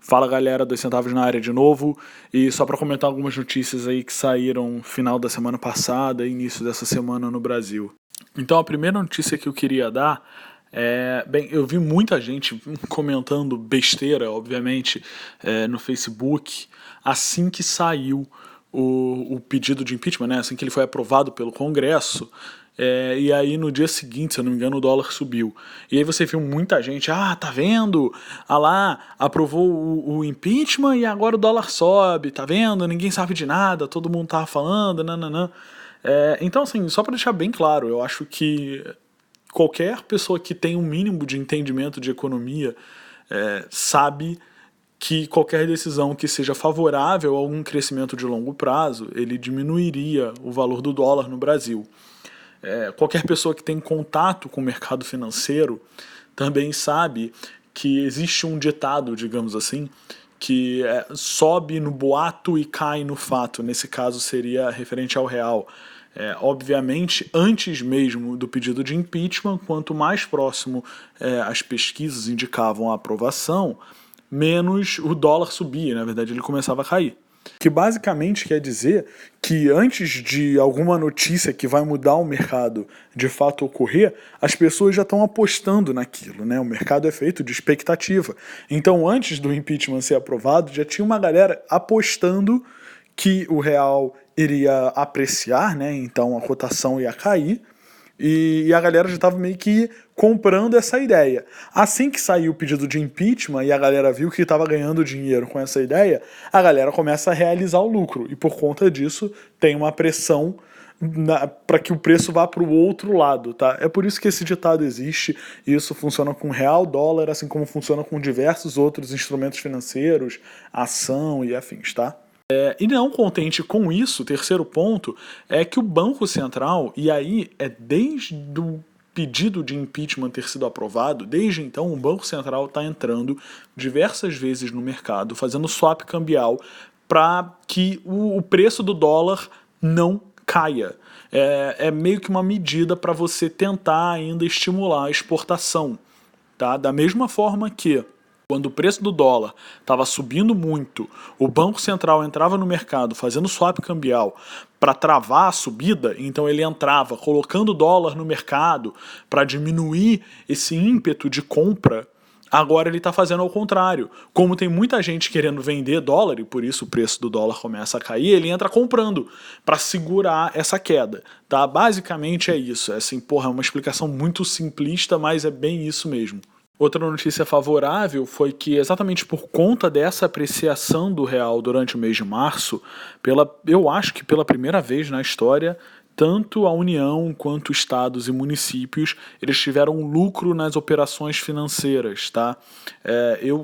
Fala galera, 2 centavos na área de novo, e só para comentar algumas notícias aí que saíram no final da semana passada e início dessa semana no Brasil. Então a primeira notícia que eu queria dar bem, eu vi muita gente comentando besteira, obviamente, no Facebook, assim que saiu o pedido de impeachment, né, assim que ele foi aprovado pelo Congresso. E aí no dia seguinte, se eu não me engano, o dólar subiu. E aí você viu muita gente, tá vendo? Ah lá, aprovou o impeachment e agora o dólar sobe, tá vendo? Ninguém sabe de nada, todo mundo tava falando, nananã. Então assim, só para deixar bem claro, eu acho que qualquer pessoa que tem um mínimo de entendimento de economia sabe que qualquer decisão que seja favorável a algum crescimento de longo prazo, ele diminuiria o valor do dólar no Brasil. Qualquer pessoa que tem contato com o mercado financeiro também sabe que existe um ditado, digamos assim, que sobe no boato e cai no fato. Nesse caso seria referente ao real. Obviamente, antes mesmo do pedido de impeachment, quanto mais próximo as pesquisas indicavam a aprovação, menos o dólar subia, na verdade ele começava a cair. Que basicamente quer dizer que antes de alguma notícia que vai mudar o mercado de fato ocorrer, as pessoas já estão apostando naquilo, né? O mercado é feito de expectativa. Então, antes do impeachment ser aprovado, já tinha uma galera apostando que o real iria apreciar, né? Então a cotação ia cair. E a galera já estava meio que comprando essa ideia. Assim que saiu o pedido de impeachment e a galera viu que estava ganhando dinheiro com essa ideia, a galera começa a realizar o lucro. E por conta disso tem uma pressão para que o preço vá para o outro lado, tá? É por isso que esse ditado existe, e isso funciona com real, dólar, assim como funciona com diversos outros instrumentos financeiros, ação e afins, tá? E não contente com isso, o terceiro ponto é que o Banco Central, e aí desde o pedido de impeachment ter sido aprovado, desde então o Banco Central está entrando diversas vezes no mercado, fazendo swap cambial para que o preço do dólar não caia. É meio que uma medida para você tentar ainda estimular a exportação. Tá? Da mesma forma que quando o preço do dólar estava subindo muito, o Banco Central entrava no mercado fazendo swap cambial para travar a subida, então ele entrava colocando dólar no mercado para diminuir esse ímpeto de compra. Agora ele está fazendo ao contrário. Como tem muita gente querendo vender dólar e por isso o preço do dólar começa a cair, ele entra comprando para segurar essa queda. Tá? Basicamente é isso. Assim, é uma explicação muito simplista, mas é bem isso mesmo. Outra notícia favorável foi que, exatamente por conta dessa apreciação do real durante o mês de março, eu acho que pela primeira vez na história, tanto a União quanto estados e municípios eles tiveram lucro nas operações financeiras, tá?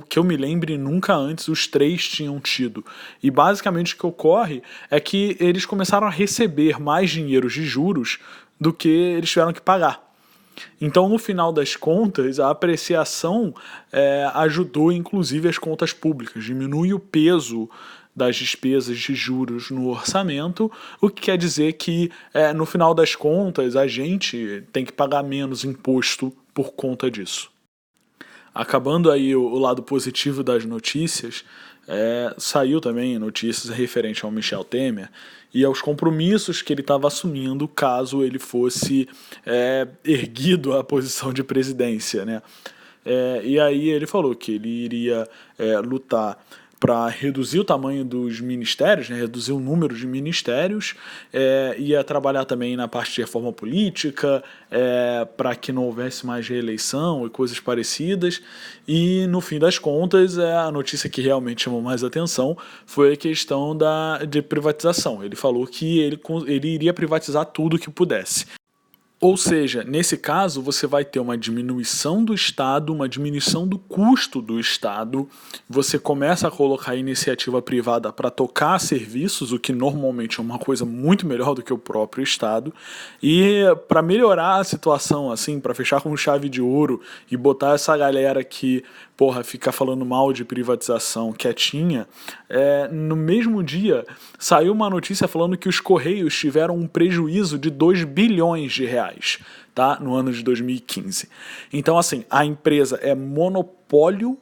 Que eu me lembre, nunca antes os três tinham tido. E basicamente o que ocorre é que eles começaram a receber mais dinheiro de juros do que eles tiveram que pagar. Então, no final das contas, a apreciação ajudou inclusive as contas públicas, diminui o peso das despesas de juros no orçamento, o que quer dizer que, no final das contas, a gente tem que pagar menos imposto por conta disso. Acabando aí o lado positivo das notícias, saiu também notícias referente ao Michel Temer e aos compromissos que ele estava assumindo caso ele fosse erguido à posição de presidência, né? E aí ele falou que ele iria lutar para reduzir o tamanho dos ministérios, né, reduzir o número de ministérios, ia trabalhar também na parte de reforma política, para que não houvesse mais reeleição e coisas parecidas, e no fim das contas, a notícia que realmente chamou mais atenção foi a questão de privatização. Ele falou que ele iria privatizar tudo que pudesse. Ou seja, nesse caso, você vai ter uma diminuição do Estado, uma diminuição do custo do Estado, você começa a colocar a iniciativa privada para tocar serviços, o que normalmente é uma coisa muito melhor do que o próprio Estado, e para melhorar a situação, assim, para fechar com chave de ouro e botar essa galera que, fica falando mal de privatização quietinha, no mesmo dia saiu uma notícia falando que os Correios tiveram um prejuízo de 2 bilhões de reais, tá? No ano de 2015. Então, assim, a empresa é monopólio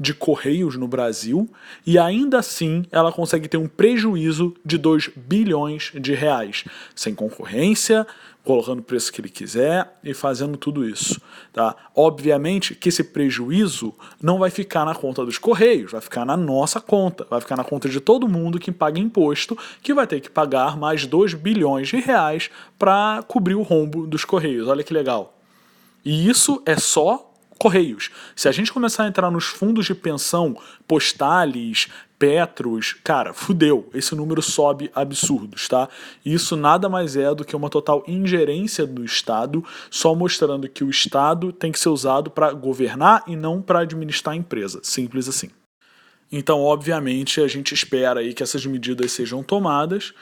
de Correios no Brasil e ainda assim ela consegue ter um prejuízo de 2 bilhões de reais, sem concorrência, colocando o preço que ele quiser e fazendo tudo isso, tá? Obviamente que esse prejuízo não vai ficar na conta dos Correios, vai ficar na nossa conta, vai ficar na conta de todo mundo que paga imposto, que vai ter que pagar mais 2 bilhões de reais para cobrir o rombo dos Correios. Olha que legal. E isso é só Correios. Se a gente começar a entrar nos fundos de pensão, Postales, Petros, cara, fudeu. Esse número sobe absurdos, tá? Isso nada mais é do que uma total ingerência do Estado, só mostrando que o Estado tem que ser usado para governar e não para administrar a empresa. Simples assim. Então, obviamente, a gente espera aí que essas medidas sejam tomadas,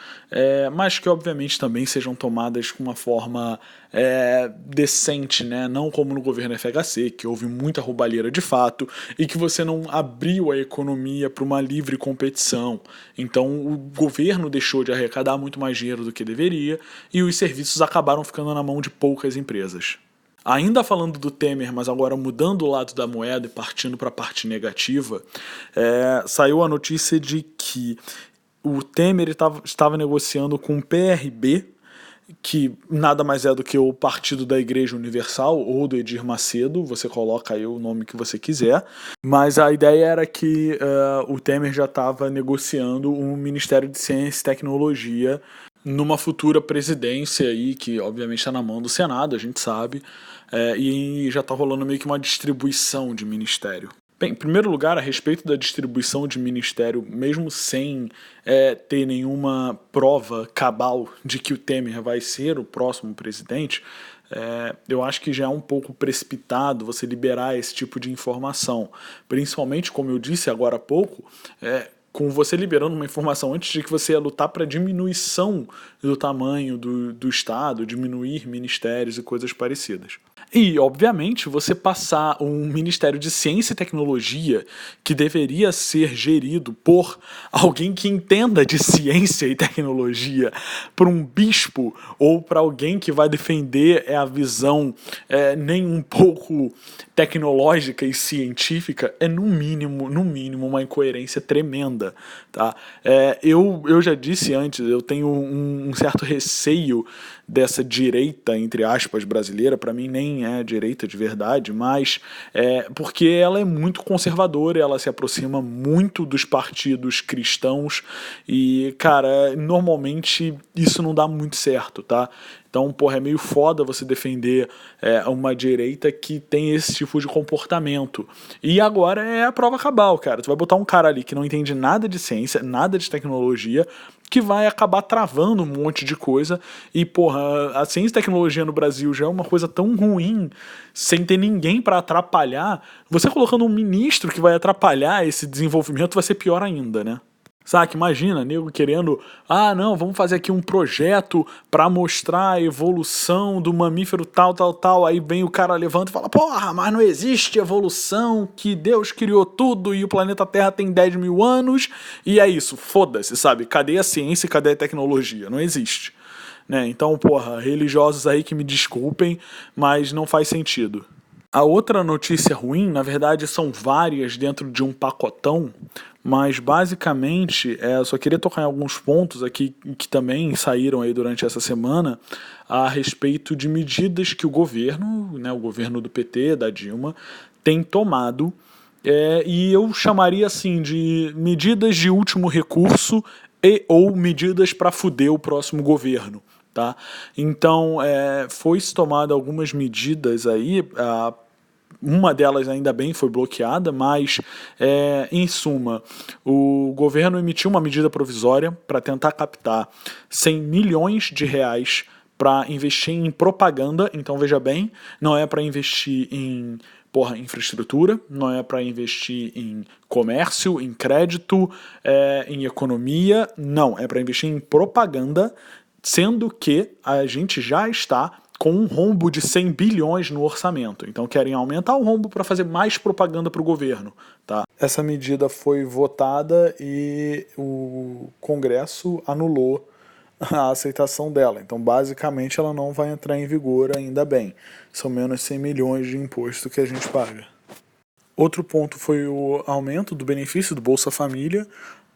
mas que, obviamente, também sejam tomadas com uma forma decente, né? Não como no governo FHC, que houve muita roubalheira de fato e que você não abriu a economia para uma livre competição. Então, o governo deixou de arrecadar muito mais dinheiro do que deveria e os serviços acabaram ficando na mão de poucas empresas. Ainda falando do Temer, mas agora mudando o lado da moeda e partindo para a parte negativa, saiu a notícia de que o Temer estava negociando com o PRB, que nada mais é do que o Partido da Igreja Universal ou do Edir Macedo, você coloca aí o nome que você quiser, mas a ideia era que o Temer já estava negociando um Ministério de Ciência e Tecnologia numa futura presidência aí, que obviamente está na mão do Senado, a gente sabe, e já está rolando meio que uma distribuição de ministério. Bem, em primeiro lugar, a respeito da distribuição de ministério, mesmo sem ter nenhuma prova cabal de que o Temer vai ser o próximo presidente, eu acho que já é um pouco precipitado você liberar esse tipo de informação. Principalmente, como eu disse agora há pouco, com você liberando uma informação antes de que você ia lutar para diminuição do tamanho do Estado, diminuir ministérios e coisas parecidas. E, obviamente, você passar um Ministério de Ciência e Tecnologia que deveria ser gerido por alguém que entenda de ciência e tecnologia para um bispo ou para alguém que vai defender a visão nem um pouco tecnológica e científica no mínimo uma incoerência tremenda, tá? Eu já disse antes, eu tenho um certo receio dessa direita, entre aspas, brasileira. Para mim nem é direita de verdade, mas porque ela é muito conservadora, ela se aproxima muito dos partidos cristãos e, cara, normalmente isso não dá muito certo, tá? Então, porra, é meio foda você defender uma direita que tem esse tipo de comportamento. E agora é a prova cabal, cara. Tu vai botar um cara ali que não entende nada de ciência, nada de tecnologia, que vai acabar travando um monte de coisa. E, porra, a ciência e tecnologia no Brasil já é uma coisa tão ruim, sem ter ninguém para atrapalhar. Você colocando um ministro que vai atrapalhar esse desenvolvimento vai ser pior ainda, né? Saca, imagina, nego querendo, não, vamos fazer aqui um projeto pra mostrar a evolução do mamífero tal, aí vem o cara levanta e fala, porra, mas não existe evolução, que Deus criou tudo e o planeta Terra tem 10 mil anos, e é isso, foda-se, sabe, cadê a ciência e cadê a tecnologia? Não existe, né, então, porra, religiosos aí que me desculpem, mas não faz sentido. A outra notícia ruim, na verdade, são várias dentro de um pacotão, mas basicamente, eu só queria tocar em alguns pontos aqui que também saíram aí durante essa semana a respeito de medidas que o governo, né, o governo do PT, da Dilma, tem tomado, e eu chamaria assim de medidas de último recurso e ou medidas para fuder o próximo governo. Tá? Então, foi-se tomada algumas medidas aí, uma delas ainda bem foi bloqueada, mas, em suma, o governo emitiu uma medida provisória para tentar captar 100 milhões de reais para investir em propaganda. Então, veja bem, não é para investir em infraestrutura, não é para investir em comércio, em crédito, em economia, não, é para investir em propaganda, sendo que a gente já está com um rombo de 100 bilhões no orçamento. Então querem aumentar o rombo para fazer mais propaganda para o governo. Tá? Essa medida foi votada e o Congresso anulou a aceitação dela. Então, basicamente, ela não vai entrar em vigor ainda bem. São menos 100 milhões de imposto que a gente paga. Outro ponto foi o aumento do benefício do Bolsa Família,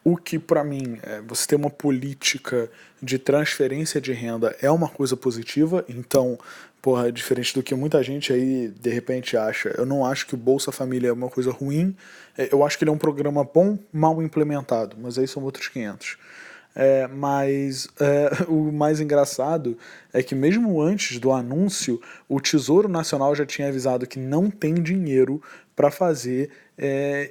o que para mim, você ter uma política de transferência de renda é uma coisa positiva, então, porra, diferente do que muita gente aí de repente acha, eu não acho que o Bolsa Família é uma coisa ruim, eu acho que ele é um programa bom, mal implementado, mas aí são outros 500. O mais engraçado é que mesmo antes do anúncio, o Tesouro Nacional já tinha avisado que não tem dinheiro para fazer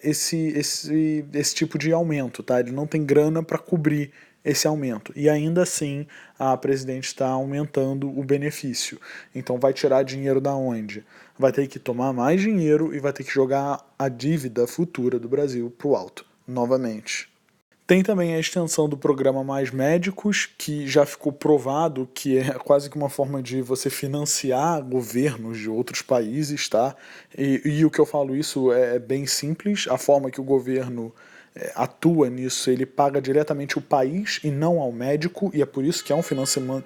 esse tipo de aumento, tá? Ele não tem grana para cobrir esse aumento. E ainda assim, a presidente está aumentando o benefício. Então vai tirar dinheiro da onde? Vai ter que tomar mais dinheiro e vai ter que jogar a dívida futura do Brasil pro alto, novamente. Tem também a extensão do programa Mais Médicos, que já ficou provado que é quase que uma forma de você financiar governos de outros países, tá? E o que eu falo isso é bem simples, a forma que o governo atua nisso, ele paga diretamente o país e não ao médico, e é por isso que é um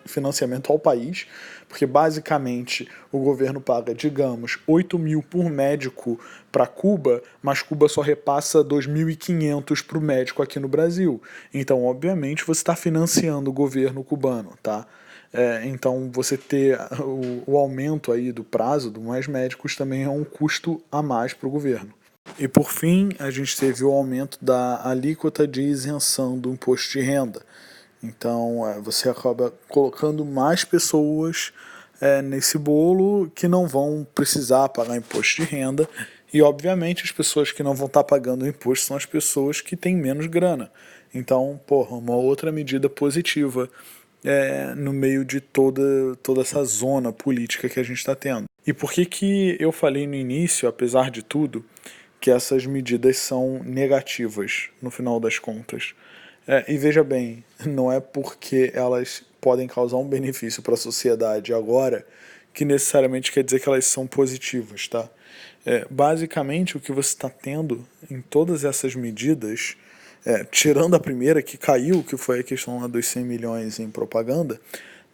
financiamento ao país, porque basicamente o governo paga, digamos, 8 mil por médico para Cuba, mas Cuba só repassa 2.500 para o médico aqui no Brasil. Então, obviamente, você está financiando o governo cubano, tá? Então, você ter o aumento aí do prazo do Mais Médicos também é um custo a mais para o governo. E por fim, a gente teve o aumento da alíquota de isenção do imposto de renda. Então, você acaba colocando mais pessoas nesse bolo que não vão precisar pagar imposto de renda. E, obviamente, as pessoas que não vão estar pagando imposto são as pessoas que têm menos grana. Então, porra, uma outra medida positiva no meio de toda essa zona política que a gente está tendo. E por que eu falei no início, apesar de tudo, que essas medidas são negativas no final das contas? E veja bem, não é porque elas podem causar um benefício para a sociedade agora que necessariamente quer dizer que elas são positivas, tá? Basicamente, o que você está tendo em todas essas medidas, tirando a primeira que caiu, que foi a questão lá dos 100 milhões em propaganda,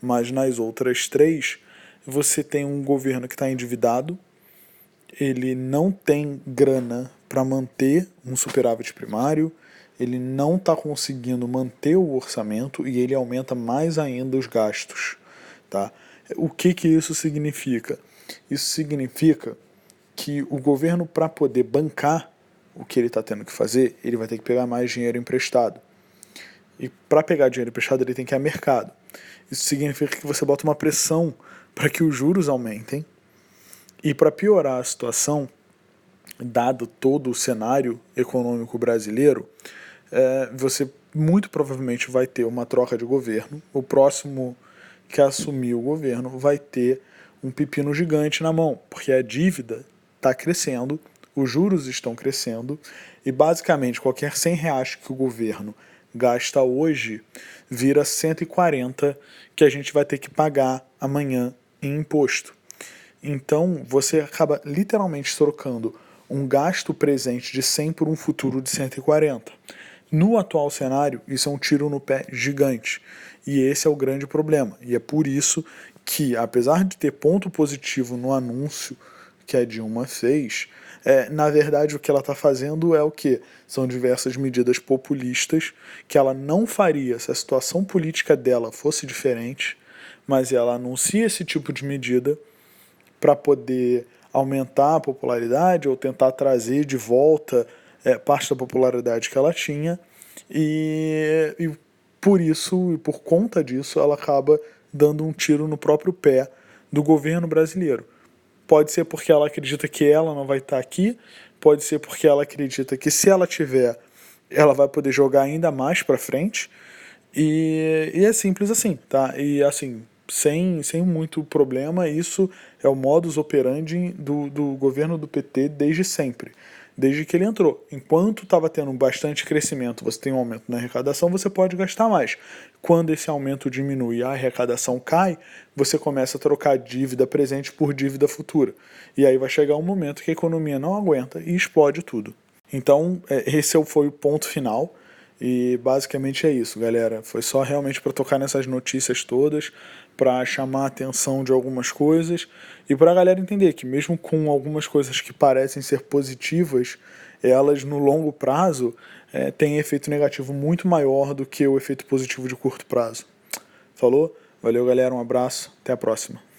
mas nas outras três, você tem um governo que está endividado, ele não tem grana para manter um superávit primário, ele não está conseguindo manter o orçamento e ele aumenta mais ainda os gastos. Tá? O que isso significa? Isso significa que o governo, para poder bancar o que ele está tendo que fazer, ele vai ter que pegar mais dinheiro emprestado. E para pegar dinheiro emprestado, ele tem que ir ao mercado. Isso significa que você bota uma pressão para que os juros aumentem. E para piorar a situação, dado todo o cenário econômico brasileiro, você muito provavelmente vai ter uma troca de governo. O próximo que assumir o governo vai ter um pepino gigante na mão, porque a dívida está crescendo, os juros estão crescendo, e basicamente qualquer 100 reais que o governo gasta hoje vira 140 que a gente vai ter que pagar amanhã em imposto. Então, você acaba literalmente trocando um gasto presente de 100 por um futuro de 140. No atual cenário, isso é um tiro no pé gigante. E esse é o grande problema. E é por isso que, apesar de ter ponto positivo no anúncio que a Dilma fez, na verdade o que ela está fazendo é o quê? São diversas medidas populistas que ela não faria se a situação política dela fosse diferente, mas ela anuncia esse tipo de medida para poder aumentar a popularidade ou tentar trazer de volta parte da popularidade que ela tinha, e por isso e por conta disso ela acaba dando um tiro no próprio pé do governo brasileiro. Pode ser porque ela acredita que ela não vai estar aqui, pode ser porque ela acredita que se ela tiver, ela vai poder jogar ainda mais para frente, e é simples assim, tá? E assim, sem muito problema, isso é o modus operandi do governo do PT desde sempre, desde que ele entrou. Enquanto estava tendo bastante crescimento, você tem um aumento na arrecadação, você pode gastar mais. Quando esse aumento diminui e a arrecadação cai, você começa a trocar dívida presente por dívida futura. E aí vai chegar um momento que a economia não aguenta e explode tudo. Então, esse foi o ponto final. E basicamente é isso, galera. Foi só realmente para tocar nessas notícias todas, para chamar a atenção de algumas coisas e para a galera entender que mesmo com algumas coisas que parecem ser positivas, elas no longo prazo têm efeito negativo muito maior do que o efeito positivo de curto prazo. Falou? Valeu, galera. Um abraço. Até a próxima.